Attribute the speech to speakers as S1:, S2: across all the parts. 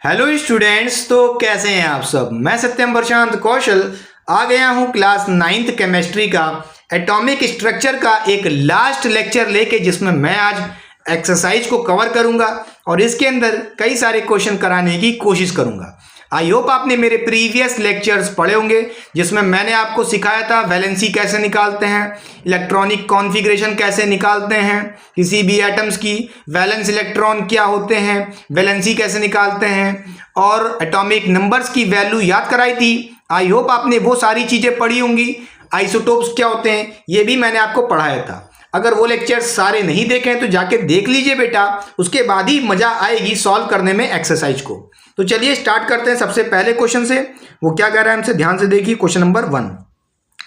S1: Hello students, तो कैसे हैं आप सब। मैं सत्यम प्रशांत कौशल आ गया हूं क्लास 9th केमिस्ट्री का एटॉमिक स्ट्रक्चर का एक लास्ट लेक्चर लेके, जिसमें मैं आज एक्सरसाइज को कवर करूंगा और इसके अंदर कई सारे क्वेश्चन कराने की कोशिश करूंगा। आई होप आपने मेरे प्रीवियस लेक्चर्स पढ़े होंगे, जिसमें मैंने आपको सिखाया था वैलेंसी कैसे निकालते हैं, इलेक्ट्रॉनिक कॉन्फ़िगरेशन कैसे निकालते हैं किसी भी एटम्स की, वैलेंस इलेक्ट्रॉन क्या होते हैं, वैलेंसी कैसे निकालते हैं, और एटॉमिक नंबर्स की वैल्यू याद कराई थी। आई होप आपने वो सारी चीज़ें पढ़ी होंगी। आइसोटोप्स क्या होते हैं ये भी मैंने आपको पढ़ाया था। अगर वो लेक्चर सारे नहीं देखे हैं तो जाके देख लीजिए बेटा, उसके बाद ही मज़ा आएगी सॉल्व करने में एक्सरसाइज को। तो चलिए स्टार्ट करते हैं सबसे पहले क्वेश्चन से। वो क्या कह रहा है हमसे, ध्यान से देखिए। क्वेश्चन नंबर 1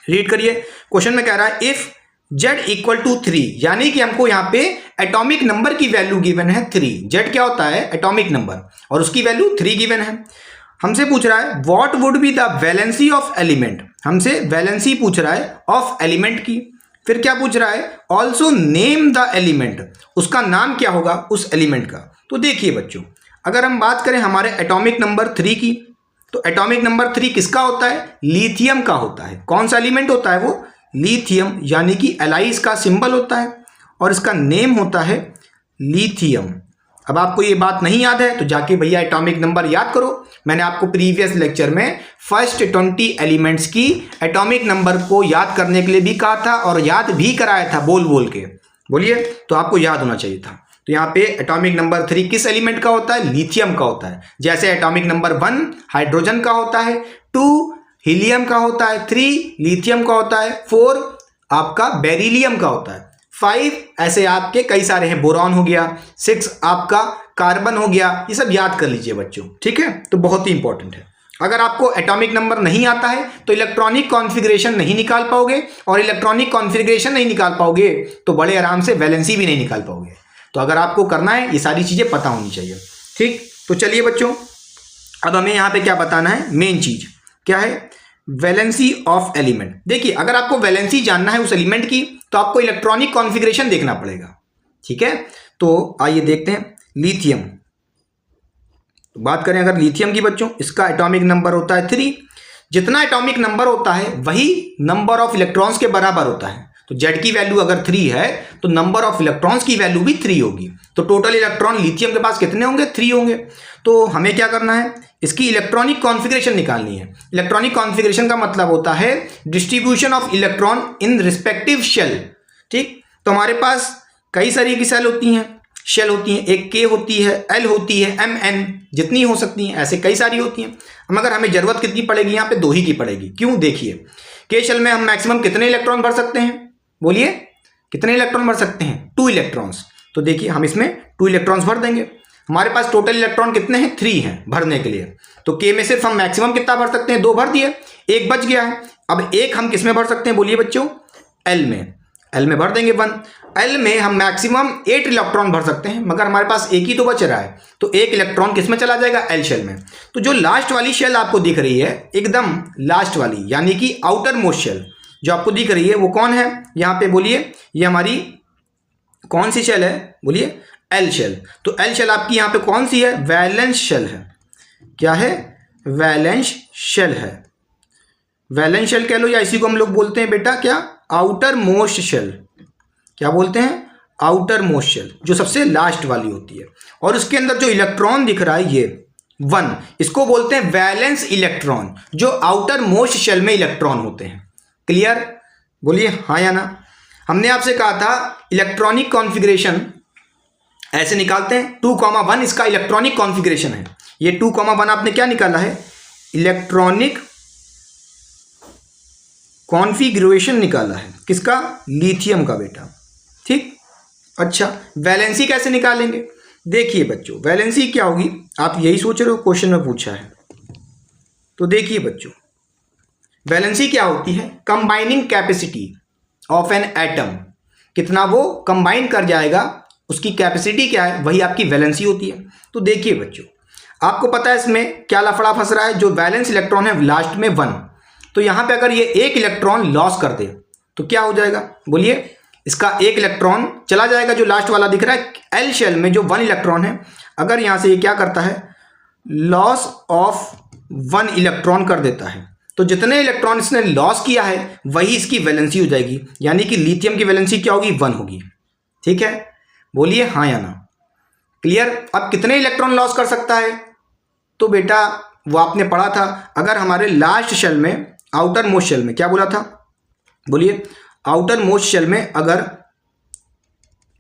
S1: रीड करिए। क्वेश्चन में कह रहा है इफ z इक्वल टू 3, यानी कि हमको यहाँ पे एटॉमिक नंबर की वैल्यू गिवन है 3। z क्या होता है? एटॉमिक नंबर, और उसकी वैल्यू 3 गिवन है। हमसे पूछ रहा है what would be the valency of element, हमसे वैलेंसी पूछ रहा है ऑफ एलिमेंट की। फिर क्या पूछ रहा है? ऑल्सो नेम द एलिमेंट, उसका नाम क्या होगा उस एलिमेंट का। तो देखिए बच्चों, अगर हम बात करें हमारे एटॉमिक नंबर 3 की, तो एटॉमिक नंबर 3 किसका होता है? लिथियम का होता है। कौन सा एलिमेंट होता है वो? लिथियम, यानी कि Li इसका सिंबल होता है और इसका नेम होता है लिथियम। अब आपको ये बात नहीं याद है तो जाके भैया एटॉमिक नंबर याद करो। मैंने आपको प्रीवियस लेक्चर में फर्स्ट 20 एलिमेंट्स की एटॉमिक नंबर को याद करने के लिए भी कहा था और याद भी कराया था बोल बोल के। बोलिए, तो आपको याद होना चाहिए था। तो यहाँ पे एटॉमिक नंबर 3 किस एलिमेंट का होता है? लिथियम का होता है। जैसे एटॉमिक नंबर 1 हाइड्रोजन का होता है, 2 हीलियम का होता है, 3 लिथियम का होता है, 4 आपका बेरिलियम का होता है, 5 ऐसे आपके कई सारे हैं, बोरॉन हो गया, 6 आपका कार्बन हो गया। ये सब याद कर लीजिए बच्चों, ठीक है। तो बहुत ही इंपॉर्टेंट है। अगर आपको एटॉमिक नंबर नहीं आता है तो इलेक्ट्रॉनिक कॉन्फ़िगरेशन नहीं निकाल पाओगे, और इलेक्ट्रॉनिक कॉन्फ़िगरेशन नहीं निकाल पाओगे तो बड़े आराम से वैलेंसी भी नहीं निकाल पाओगे। तो अगर आपको करना है ये सारी चीज़ें पता होनी चाहिए, ठीक। तो चलिए बच्चों, अब हमें यहाँ पे क्या बताना है? मेन चीज़ क्या है? Valency of element. देखिए, अगर आपको वैलेंसी जानना है उस एलिमेंट की तो आपको इलेक्ट्रॉनिक कॉन्फ़िगरेशन देखना पड़ेगा, ठीक है। तो आइए देखते हैं लिथियम। तो बात करें अगर लिथियम की बच्चों, इसका एटॉमिक नंबर होता है 3। जितना एटॉमिक नंबर होता है वही नंबर ऑफ इलेक्ट्रॉन्स के बराबर होता है। तो Z की वैल्यू अगर 3 है तो नंबर ऑफ इलेक्ट्रॉन्स की वैल्यू भी 3 होगी। तो टोटल इलेक्ट्रॉन लिथियम के पास कितने होंगे? 3 होंगे। तो हमें क्या करना है? इसकी इलेक्ट्रॉनिक कॉन्फ़िगरेशन निकालनी है। इलेक्ट्रॉनिक कॉन्फ़िगरेशन का मतलब होता है distribution of electron in respective shell, ठीक। तो हमारे पास कई सारी की शेल होती हैं, एक K होती है, L होती है, M N जितनी हो सकती हैं, ऐसे कई सारी होती हैं। मगर हमें ज़रूरत कितनी पड़ेगी? यहाँ पे 2 ही की पड़ेगी। क्यों? देखिए, K शेल में हम मैक्सिमम कितने इलेक्ट्रॉन भर सकते हैं? बोलिए, कितने इलेक्ट्रॉन भर सकते हैं? 2 इलेक्ट्रॉन्स। तो देखिए, हम इसमें 2 इलेक्ट्रॉन्स भर देंगे। हमारे पास टोटल इलेक्ट्रॉन कितने हैं? 3 हैं भरने के लिए। तो K में सिर्फ हम मैक्सिमम कितना भर सकते हैं? 2 भर दिए, 1 बच गया है। अब 1 हम किस में भर सकते हैं? बोलिए बच्चों, L में। L में भर देंगे 1। L में हम मैक्सिमम 8 इलेक्ट्रॉन भर सकते हैं, मगर हमारे पास 1 ही तो बच रहा है। तो 1 इलेक्ट्रॉन किस में चला जाएगा? L शेल में। तो जो लास्ट वाली शेल आपको दिख रही है, एकदम लास्ट वाली, यानी कि आउटर मोस्ट शेल जो आपको दिख रही है, वो कौन है? यहाँ पे बोलिए, ये हमारी कौन सी शेल है? बोलिए, L शेल। तो L शेल आपकी यहाँ पे कौन सी है? वैलेंस शेल है। क्या है? वैलेंस शेल है। वैलेंस शेल कह लो, या इसी को हम लोग बोलते हैं बेटा क्या? Outer most shell. क्या बोलते हैं? आउटर मोस्ट शेल, जो सबसे लास्ट वाली होती है। और उसके अंदर जो इलेक्ट्रॉन दिख रहा है ये 1, इसको बोलते हैं वैलेंस इलेक्ट्रॉन, जो आउटर मोस्ट शेल में इलेक्ट्रॉन होते हैं। क्लियर? बोलिए हाँ या ना। हमने आपसे कहा था इलेक्ट्रॉनिक कॉन्फ़िगरेशन ऐसे निकालते हैं। 2,1 इसका इलेक्ट्रॉनिक कॉन्फ़िगरेशन है। ये 2,1 आपने क्या निकाला है? इलेक्ट्रॉनिक कॉन्फ़िगरेशन निकाला है। किसका? लिथियम का बेटा, ठीक। अच्छा, वैलेंसी कैसे निकालेंगे? देखिए बच्चों, वैलेंसी क्या होगी? आप यही सोच रहे हो, क्वेश्चन में पूछा है। तो देखिए बच्चों, वैलेंसी क्या होती है? Combining capacity of an atom, कितना वो कंबाइन कर जाएगा, उसकी कैपेसिटी क्या है, वही आपकी वैलेंसी होती है। तो देखिए बच्चों, आपको पता है इसमें क्या लफड़ा फंस रहा है? जो वैलेंस इलेक्ट्रॉन है लास्ट में 1, तो यहाँ पे अगर ये 1 इलेक्ट्रॉन लॉस कर दे तो क्या हो जाएगा? बोलिए, इसका 1 इलेक्ट्रॉन चला जाएगा, जो लास्ट वाला दिख रहा है L शेल में जो 1 इलेक्ट्रॉन है। अगर यहाँ से ये क्या करता है? लॉस ऑफ 1 इलेक्ट्रॉन कर देता है। तो जितने इलेक्ट्रॉन इसने लॉस किया है वही इसकी वैलेंसी हो जाएगी, यानी कि लिथियम की वैलेंसी क्या होगी, 1 होगी। ठीक है, बोलिए हाँ या ना। क्लियर। अब कितने इलेक्ट्रॉन लॉस कर सकता है, तो बेटा वो आपने पढ़ा था, अगर हमारे लास्ट शेल में, आउटर मोस्ट शेल में, क्या बोला था, बोलिए, आउटर मोस्ट शेल में अगर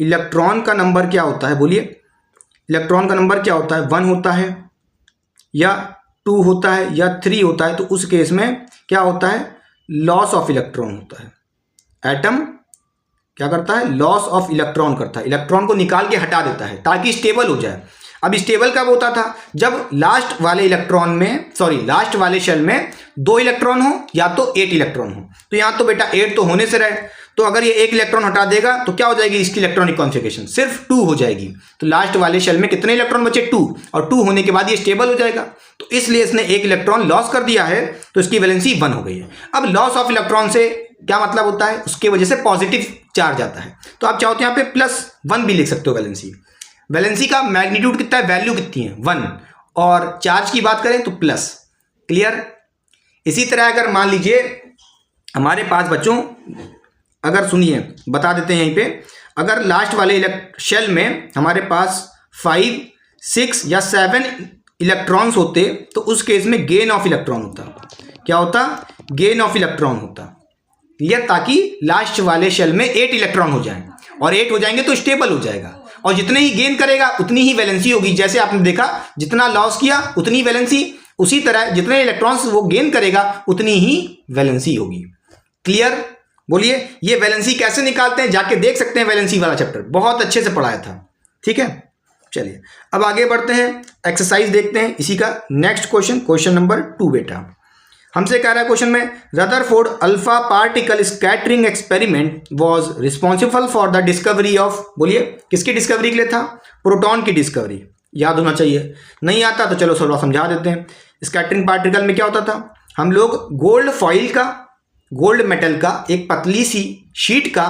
S1: इलेक्ट्रॉन का नंबर क्या होता है, बोलिए, इलेक्ट्रॉन का नंबर क्या होता है, 1 होता है या 2 होता है या 3 होता है, तो उस केस में क्या होता है, लॉस ऑफ इलेक्ट्रॉन होता है। एटम क्या करता है, लॉस ऑफ इलेक्ट्रॉन करता है, इलेक्ट्रॉन को निकाल के हटा देता है ताकि स्टेबल हो जाए। अब स्टेबल कब होता था, जब लास्ट वाले इलेक्ट्रॉन में, सॉरी लास्ट वाले शेल में 2 इलेक्ट्रॉन हो या तो 8 इलेक्ट्रॉन हो। तो यहाँ तो बेटा 8 तो होने से रहे, तो अगर ये 1 इलेक्ट्रॉन हटा देगा तो क्या हो जाएगी इसकी इलेक्ट्रॉनिक कॉन्फ़िगरेशन, सिर्फ 2 हो जाएगी। तो लास्ट वाले शेल में कितने इलेक्ट्रॉन बचे, 2, और 2 होने के बाद ये स्टेबल हो जाएगा। तो इसलिए इसने 1 इलेक्ट्रॉन लॉस कर दिया है, तो इसकी वैलेंसी 1 हो गई है। अब लॉस ऑफ इलेक्ट्रॉन से क्या मतलब होता है, उसके वजह से पॉजिटिव चार्ज आता है। तो आप चाहो तो यहाँ पे +1 भी लिख सकते हो। वैलेंसी का मैग्नीट्यूड कितना है, वैल्यू कितनी है, 1, और चार्ज की बात करें तो प्लस। क्लियर। इसी तरह अगर मान लीजिए हमारे पास बच्चों, अगर सुनिए बता देते हैं यहीं पे, अगर लास्ट वाले शेल में हमारे पास 5, 6 या 7 इलेक्ट्रॉन्स होते, तो उस केस में गेन ऑफ इलेक्ट्रॉन होता। क्या होता, गेन ऑफ इलेक्ट्रॉन होता। क्लियर। ताकि लास्ट वाले शेल में 8 इलेक्ट्रॉन हो जाएं, और 8 हो जाएंगे तो स्टेबल हो जाएगा, और जितने ही गेन करेगा उतनी ही वैलेंसी होगी। जैसे आपने देखा जितना लॉस किया उतनी वैलेंसी, उसी तरह जितने इलेक्ट्रॉन्स वो गेन करेगा उतनी ही वैलेंसी होगी। क्लियर। बोलिए, ये वैलेंसी कैसे निकालते हैं, जाके देख सकते हैं, वैलेंसी वाला चैप्टर बहुत अच्छे से पढ़ाया था। ठीक है, चलिए अब आगे बढ़ते हैं, एक्सरसाइज देखते हैं इसी का नेक्स्ट क्वेश्चन नंबर 2 बेटा। हमसे कह रहा है क्वेश्चन में, Rutherford alpha particle scattering experiment was responsible for the discovery of, बोलिए किसकी डिस्कवरी के लिए था, प्रोटॉन की डिस्कवरी। याद होना चाहिए, नहीं आता तो चलो थोड़ा समझा देते हैं। स्कैटरिंग पार्टिकल में क्या होता था, हम लोग गोल्ड फॉइल का, गोल्ड मेटल का एक पतली सी शीट का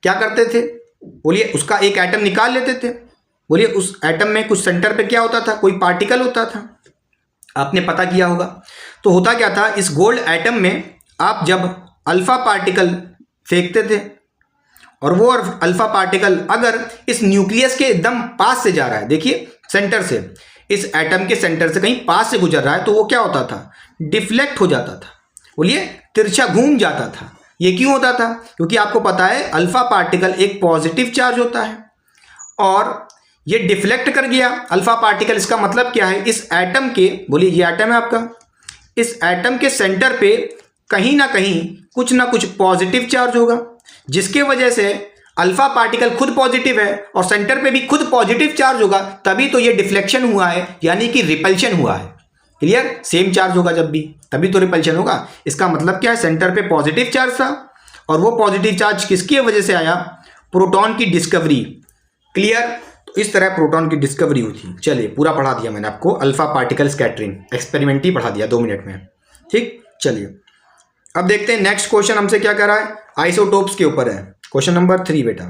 S1: क्या करते थे, बोलिए, उसका एक एटम निकाल लेते थे। बोलिए, उस एटम में कुछ सेंटर पे क्या होता था, कोई पार्टिकल होता था, आपने पता किया होगा। तो होता क्या था, इस गोल्ड एटम में आप जब अल्फा पार्टिकल फेंकते थे, और वो अल्फा पार्टिकल अगर इस न्यूक्लियस के एकदम पास से जा रहा है, देखिए सेंटर से, इस एटम के सेंटर से कहीं पास से गुजर रहा है, तो वो क्या होता था, डिफ्लेक्ट हो जाता था। बोलिए, तिरछा घूम जाता था। ये क्यों होता था, क्योंकि आपको पता है अल्फा पार्टिकल एक पॉजिटिव चार्ज होता है, और ये डिफ्लेक्ट कर गया अल्फा पार्टिकल। इसका मतलब क्या है, इस एटम के, बोलिए ये एटम है आपका, इस एटम के सेंटर पे कहीं ना कहीं कुछ ना कुछ पॉजिटिव चार्ज होगा, जिसके वजह से अल्फा पार्टिकल खुद पॉजिटिव है और सेंटर पे भी खुद पॉजिटिव चार्ज होगा, तभी तो ये डिफ्लेक्शन हुआ है, यानी कि रिपल्शन हुआ है। क्लियर। सेम चार्ज होगा जब भी, तभी तो रिपल्शन होगा। इसका मतलब क्या है, सेंटर पे पॉजिटिव चार्ज था, और वो पॉजिटिव चार्ज किसकी वजह से आया, प्रोटॉन की डिस्कवरी। क्लियर। इस तरह प्रोटॉन की डिस्कवरी हुई थी। चलिए पूरा पढ़ा दिया मैंने आपको, अल्फा पार्टिकल स्कैटरिंग एक्सपेरिमेंट ही पढ़ा दिया 2 मिनट में। ठीक, चलिए अब देखते हैं नेक्स्ट क्वेश्चन हमसे क्या कह रहा है, आइसोटोप्स के ऊपर है। क्वेश्चन नंबर 3 बेटा,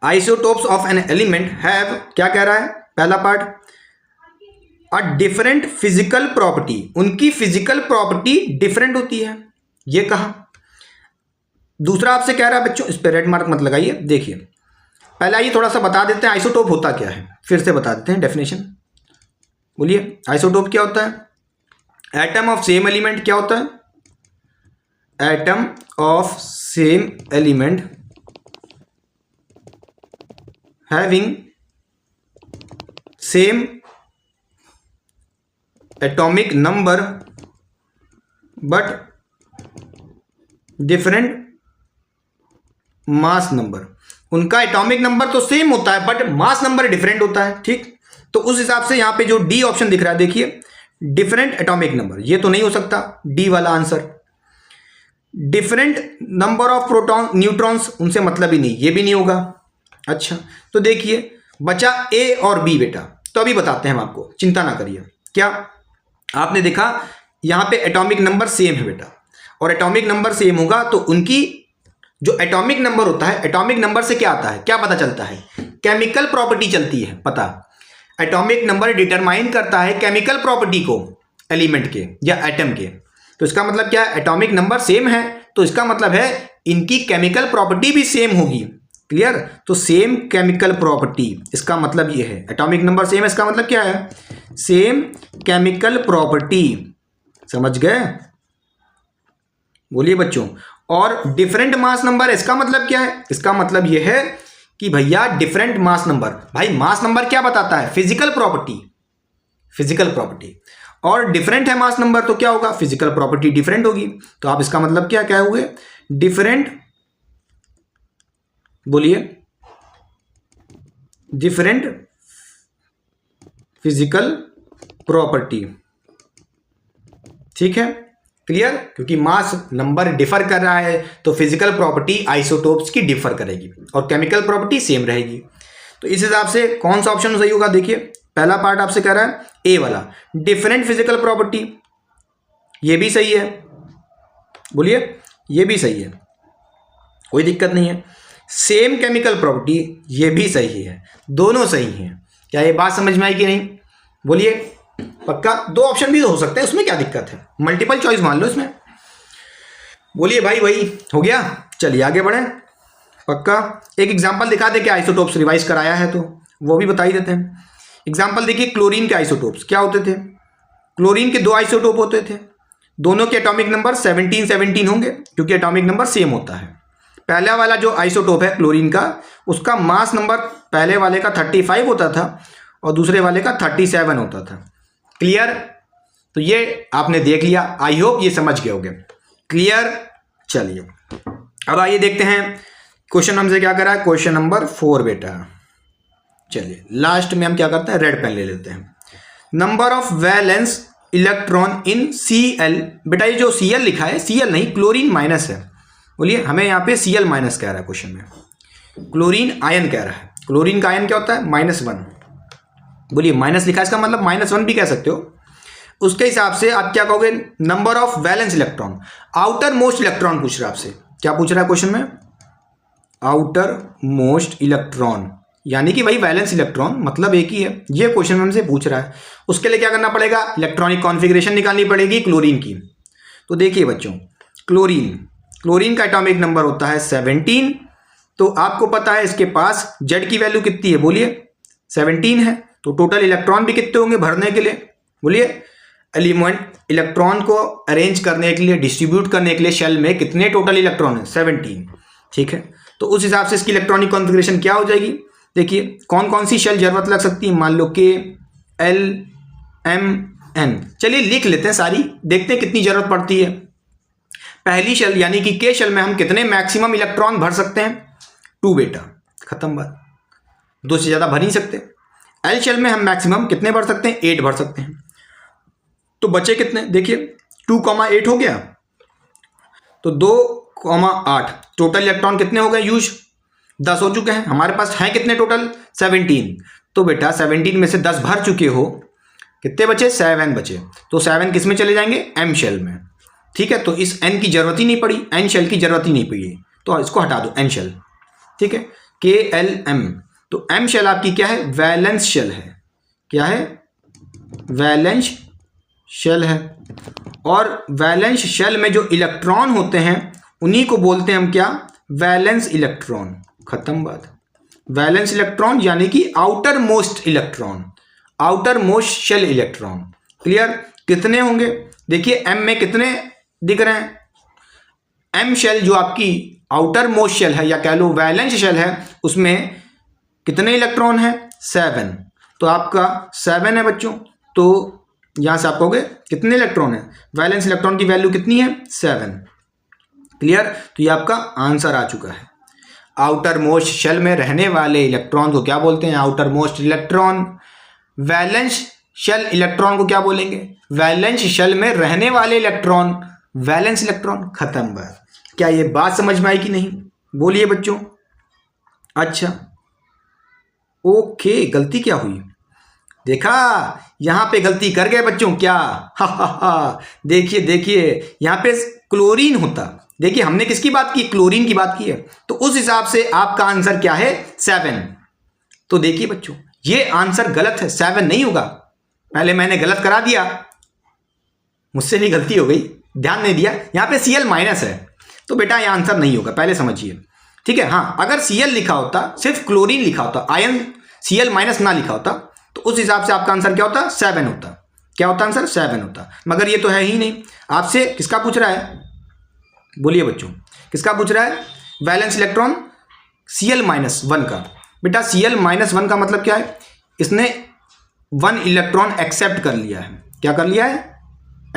S1: isotopes of an element have, क्या कह रहा है, पहला part, a different physical property, उनकी फिजिकल प्रॉपर्टी डिफरेंट होती है, ये कहा। दूसरा आपसे कह रहा है बच्चों, इस पर रेड मार्क मत लगाइए, देखिए पहले ये थोड़ा सा बता देते हैं आइसोटोप होता क्या है, फिर से बता देते हैं डेफिनेशन। बोलिए, आइसोटोप क्या होता है, एटम ऑफ सेम एलिमेंट, क्या होता है, atom of same element having same atomic number but different mass number. उनका एटॉमिक नंबर तो सेम होता है बट मास नंबर डिफरेंट होता है। ठीक, तो उस हिसाब से यहां पे जो डी ऑप्शन दिख रहा है, देखिए डिफरेंट एटॉमिक नंबर, ये तो नहीं हो सकता डी वाला answer. Different number of proton neutrons, उनसे मतलब ही नहीं, ये भी नहीं होगा। अच्छा, तो देखिए बचा ए और बी बेटा, तो अभी बताते हैं हम आपको, चिंता ना करिए। क्या आपने देखा यहां पे एटॉमिक नंबर सेम है बेटा, और एटॉमिक नंबर सेम होगा तो उनकी जो एटॉमिक नंबर होता है, एटॉमिक नंबर से क्या आता है, क्या पता चलता है, केमिकल प्रॉपर्टी चलती है पता। एटॉमिक नंबर डिटरमाइन करता है केमिकल प्रॉपर्टी को एलिमेंट के या एटम के। तो इसका मतलब क्या है, एटॉमिक नंबर सेम है तो इसका मतलब है इनकी केमिकल प्रॉपर्टी भी सेम होगी। क्लियर? तो सेम केमिकल प्रॉपर्टी, इसका मतलब ये है एटॉमिक नंबर सेम है, इसका मतलब क्या है, सेम केमिकल प्रॉपर्टी। समझ गए? बोलिए बच्चों। और डिफरेंट मास नंबर, इसका मतलब क्या है, इसका मतलब ये है कि भैया डिफरेंट मास नंबर, भाई मास नंबर क्या बताता है, फिजिकल प्रॉपर्टी, फिजिकल प्रॉपर्टी। और डिफरेंट है मास नंबर तो क्या होगा, फिजिकल प्रॉपर्टी डिफरेंट होगी। तो आप इसका मतलब क्या क्या हुए, डिफरेंट, बोलिए, डिफरेंट फिजिकल प्रॉपर्टी। ठीक है, क्लियर? क्योंकि मास नंबर डिफर कर रहा है तो फिजिकल प्रॉपर्टी आइसोटोप्स की डिफर करेगी और केमिकल प्रॉपर्टी सेम रहेगी। तो इस हिसाब से कौन सा ऑप्शन सही होगा, देखिए पहला पार्ट आपसे कह रहा है ए वाला, डिफरेंट फिजिकल प्रॉपर्टी, ये भी सही है, बोलिए, ये भी सही है, कोई दिक्कत नहीं है। सेम केमिकल प्रॉपर्टी, ये भी सही है, दोनों सही हैं। क्या ये बात समझ में आई कि नहीं, बोलिए? पक्का? दो ऑप्शन भी हो सकते हैं, उसमें क्या दिक्कत है, मल्टीपल चॉइस मान लो इसमें। बोलिए भाई, वही हो गया। चलिए आगे बढ़े। पक्का? एक एग्जांपल दिखा दे, क्या आइसोटोप्स रिवाइज कराया है तो वो भी बता ही देते हैं। एग्जांपल देखिए, क्लोरीन के आइसोटोप्स क्या होते थे, क्लोरीन के दो आइसोटोप होते थे, दोनों के एटॉमिक नंबर 17 होंगे क्योंकि एटॉमिक नंबर सेम होता है। पहला वाला जो आइसोटोप है क्लोरीन का, उसका मास नंबर पहले वाले का 35 होता था और दूसरे वाले का 37 होता था। क्लियर? तो ये आपने देख लिया, आई होप ये समझ गए होंगे। क्लियर? चलिए अब आइए देखते हैं क्वेश्चन हमसे क्या करा है, क्वेश्चन नंबर 4 बेटा। चलिए लास्ट में हम क्या करते हैं, रेड पेन ले लेते हैं। Number of valence electron in Cl, बेटा ये जो Cl लिखा है, Cl नहीं, क्लोरीन माइनस है। बोलिए, हमें यहाँ पे Cl माइनस कह रहा है क्वेश्चन में, क्लोरीन आयन कह रहा है। क्लोरीन का आयन क्या होता है, -1। बोलिए, माइनस लिखा है इसका मतलब -1 भी कह सकते हो। उसके हिसाब से आप क्या कहोगे, number of valence electron, outer most electron पूछ रहा है आपसे। क्या पूछ रहा है क्वेश्चन में, आउटर मोस्ट इलेक्ट्रॉन, यानी कि भाई वैलेंस इलेक्ट्रॉन मतलब एक ही है, ये क्वेश्चन में हमसे पूछ रहा है। उसके लिए क्या करना पड़ेगा, इलेक्ट्रॉनिक कॉन्फ़िगरेशन निकालनी पड़ेगी क्लोरीन की। तो देखिए बच्चों, क्लोरीन का एटॉमिक नंबर होता है 17। तो आपको पता है इसके पास जेड की वैल्यू कितनी है, बोलिए 17 है। तो टोटल इलेक्ट्रॉन भी कितने होंगे भरने के लिए, बोलिए, एलिमेंट इलेक्ट्रॉन को अरेंज करने के लिए, डिस्ट्रीब्यूट करने के लिए शेल में कितने टोटल इलेक्ट्रॉन है, 17। ठीक है, तो उस हिसाब से इसकी इलेक्ट्रॉनिक कॉन्फ़िगरेशन क्या हो जाएगी। देखिए कौन कौन सी शेल जरूरत लग सकती है, मान लो K, L, M, N। चलिए लिख लेते हैं सारी, देखते हैं कितनी जरूरत पड़ती है। पहली शेल यानी कि K शेल में हम कितने मैक्सिमम इलेक्ट्रॉन भर सकते हैं, 2 बेटा, खत्म बात, 2 से ज़्यादा भर नहीं सकते। L शेल में हम मैक्सिमम कितने भर सकते हैं, 8 भर सकते हैं। तो बचे कितने, देखिए 2,8 हो गया, तो 2,8 टोटल इलेक्ट्रॉन कितने हो गए, यूज 10 हो चुके हैं। हमारे पास हैं कितने टोटल, 17। तो बेटा 17 में से 10 भर चुके हो, कितने बचे, 7 बचे। तो 7 किस में चले जाएंगे, M शेल में। ठीक है, तो इस N की जरूरत ही नहीं पड़ी, N शेल की जरूरत ही नहीं पड़ी, तो इसको हटा दो, N शेल। ठीक है, KLM। तो M शेल आपकी क्या है, वैलेंस शेल है। क्या है, वैलेंस शेल है। और वैलेंस शेल में जो इलेक्ट्रॉन होते हैं उन्हीं को बोलते हैं हम क्या, वैलेंस इलेक्ट्रॉन। खत्म बात। वैलेंस इलेक्ट्रॉन यानी कि outer most electron, outer most shell electron. Clear? कितने होंगे, देखिए M में कितने दिख रहे हैं, M शेल जो आपकी आउटर मोस्ट शेल है या कह लो वैलेंस शेल है, उसमें कितने इलेक्ट्रॉन है, 7। तो आपका 7 है बच्चों। तो यहां से आप कहोगे कितने इलेक्ट्रॉन है, वैलेंस इलेक्ट्रॉन की वैल्यू कितनी है, 7। क्लियर? तो ये आपका आंसर आ चुका है। आउटर मोस्ट शेल में रहने वाले इलेक्ट्रॉन को क्या बोलते हैं, outer most electron. Valence shell electron को क्या बोलेंगे, वैलेंस शेल में रहने वाले इलेक्ट्रॉन, वैलेंस इलेक्ट्रॉन। खत्म बात। क्या ये बात समझ में आई कि नहीं, बोलिए बच्चों। अच्छा, ओके, गलती क्या हुई, देखा यहां पे गलती कर गए बच्चों, क्या हा। देखिए देखिए, यहां पे क्लोरीन होता, देखिए हमने किसकी बात की, क्लोरीन की बात की है, तो उस हिसाब से आपका आंसर क्या है, 7। तो देखिए बच्चों, ये आंसर गलत है, 7 नहीं होगा। पहले मैंने गलत करा दिया, मुझसे भी गलती हो गई, ध्यान नहीं दिया। यहाँ पे Cl माइनस है तो बेटा ये आंसर नहीं होगा, पहले समझिए, ठीक है। हाँ, अगर Cl लिखा होता, सिर्फ क्लोरीन लिखा होता, आयन Cl माइनस ना लिखा होता, तो उस हिसाब से आपका आंसर क्या होता, 7 होता। क्या होता आंसर, 7 होता। मगर ये तो है ही नहीं। आपसे किसका पूछ रहा है, बोलिए बच्चों, किसका पूछ रहा है, वैलेंस इलेक्ट्रॉन Cl-1 का। बेटा Cl-1 का मतलब क्या है, इसने 1 इलेक्ट्रॉन एक्सेप्ट कर लिया है। क्या कर लिया है,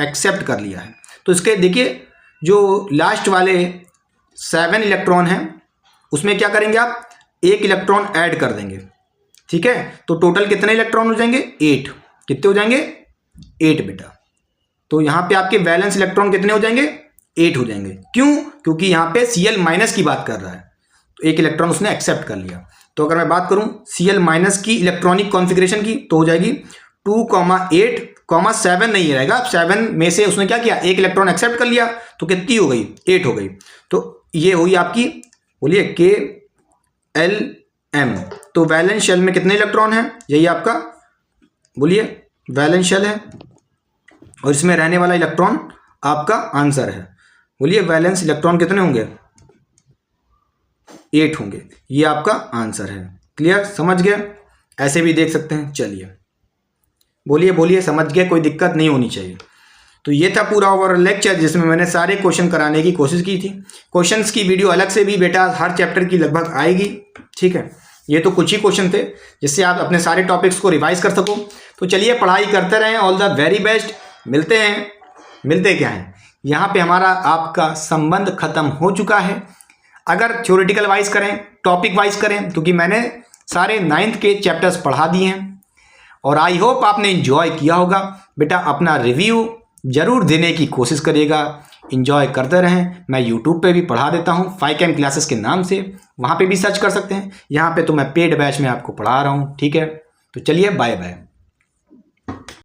S1: एक्सेप्ट कर लिया है। तो इसके देखिए जो लास्ट वाले 7 इलेक्ट्रॉन हैं उसमें क्या करेंगे आप, 1 इलेक्ट्रॉन ऐड कर देंगे, ठीक है। तो टोटल कितने इलेक्ट्रॉन हो जाएंगे, 8। कितने हो जाएंगे, 8 बेटा। तो यहाँ पे आपके वैलेंस इलेक्ट्रॉन कितने हो जाएंगे, 8 हो जाएंगे। क्यों, क्योंकि यहाँ पे Cl- की बात कर रहा है, तो 1 इलेक्ट्रॉन उसने एक्सेप्ट कर लिया। तो अगर मैं बात करूँ Cl- की इलेक्ट्रॉनिक कॉन्फ़िगरेशन की, तो हो जाएगी 2,8,7 नहीं रहेगा। 7 में से उसने क्या किया, 1 इलेक्ट्रॉन एक्सेप्ट कर लिया, तो कितनी हो गई, 8 हो गई। तो ये हुई आपकी, बोलिए K-L-M। तो वैलेंस शेल में कितने इलेक्ट्रॉन हैं, यही आपका बोलिए वैलेंस शेल है, और इसमें रहने वाला इलेक्ट्रॉन आपका आंसर है। बोलिए वैलेंस इलेक्ट्रॉन कितने होंगे, 8 होंगे। ये आपका आंसर है। क्लियर, समझ गए, ऐसे भी देख सकते हैं। चलिए बोलिए बोलिए, समझ गए, कोई दिक्कत नहीं होनी चाहिए। तो ये था पूरा ओवरऑल लेक्चर जिसमें मैंने सारे क्वेश्चन कराने की कोशिश की थी। क्वेश्चंस की वीडियो अलग से भी बेटा हर चैप्टर की लगभग आएगी, ठीक है। ये तो कुछ ही क्वेश्चन थे जिससे आप अपने सारे टॉपिक्स को रिवाइज कर सको। तो चलिए पढ़ाई करते रहें, ऑल द वेरी बेस्ट। मिलते क्या हैं, यहाँ पे हमारा आपका संबंध खत्म हो चुका है। अगर थ्योरेटिकल वाइज करें, टॉपिक वाइज करें, क्योंकि मैंने सारे 9th के चैप्टर्स पढ़ा दिए हैं और आई होप आपने एंजॉय किया होगा। बेटा अपना रिव्यू जरूर देने की कोशिश करिएगा, एंजॉय करते रहें। मैं यूट्यूब पे भी पढ़ा देता हूँ 5chem क्लासेस के नाम से, वहाँ पे भी सर्च कर सकते हैं। यहाँ पे तो मैं पेड बैच में आपको पढ़ा रहा हूँ, ठीक है। तो चलिए बाय बाय।